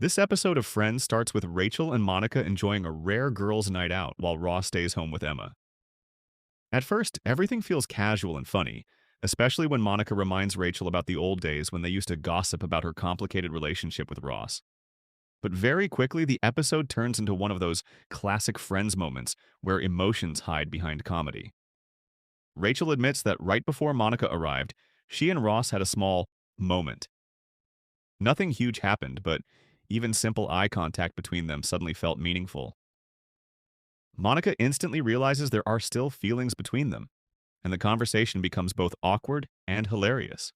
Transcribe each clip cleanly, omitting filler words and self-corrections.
This episode of Friends starts with Rachel and Monica enjoying a rare girls' night out while Ross stays home with Emma. At first, everything feels casual and funny, especially when Monica reminds Rachel about the old days when they used to gossip about her complicated relationship with Ross. But very quickly, the episode turns into one of those classic Friends moments where emotions hide behind comedy. Rachel admits that right before Monica arrived, she and Ross had a small moment. Nothing huge happened, but even simple eye contact between them suddenly felt meaningful. Monica instantly realizes there are still feelings between them, and the conversation becomes both awkward and hilarious.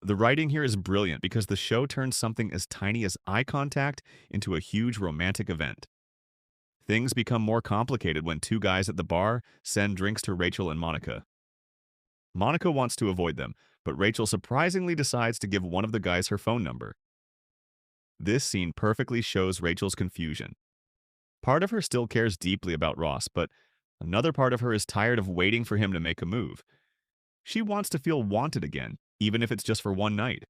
The writing here is brilliant because the show turns something as tiny as eye contact into a huge romantic event. Things become more complicated when two guys at the bar send drinks to Rachel and Monica. Monica wants to avoid them, but Rachel surprisingly decides to give one of the guys her phone number. This scene perfectly shows Rachel's confusion. Part of her still cares deeply about Ross, but another part of her is tired of waiting for him to make a move. She wants to feel wanted again, even if it's just for one night.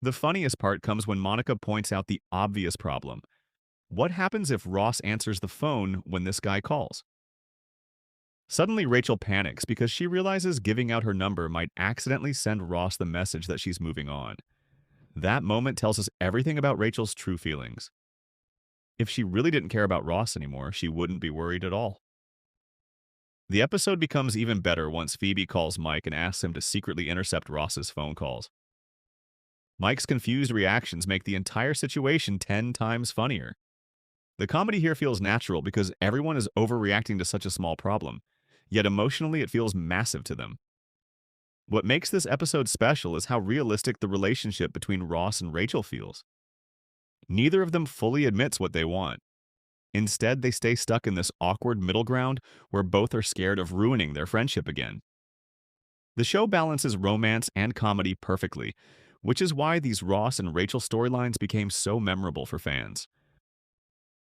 The funniest part comes when Monica points out the obvious problem. What happens if Ross answers the phone when this guy calls? Suddenly, Rachel panics because she realizes giving out her number might accidentally send Ross the message that she's moving on. That moment tells us everything about Rachel's true feelings. If she really didn't care about Ross anymore, she wouldn't be worried at all. The episode becomes even better once Phoebe calls Mike and asks him to secretly intercept Ross's phone calls. Mike's confused reactions make the entire situation 10 times funnier. The comedy here feels natural because everyone is overreacting to such a small problem, yet emotionally it feels massive to them. What makes this episode special is how realistic the relationship between Ross and Rachel feels. Neither of them fully admits what they want. Instead, they stay stuck in this awkward middle ground where both are scared of ruining their friendship again. The show balances romance and comedy perfectly, which is why these Ross and Rachel storylines became so memorable for fans.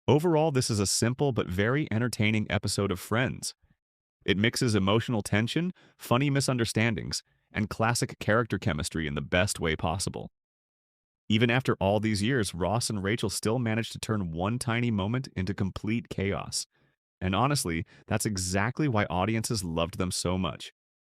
Overall, this is a simple but very entertaining episode of Friends. It mixes emotional tension, funny misunderstandings, and classic character chemistry in the best way possible. Even after all these years, Ross and Rachel still managed to turn one tiny moment into complete chaos. And honestly, that's exactly why audiences loved them so much.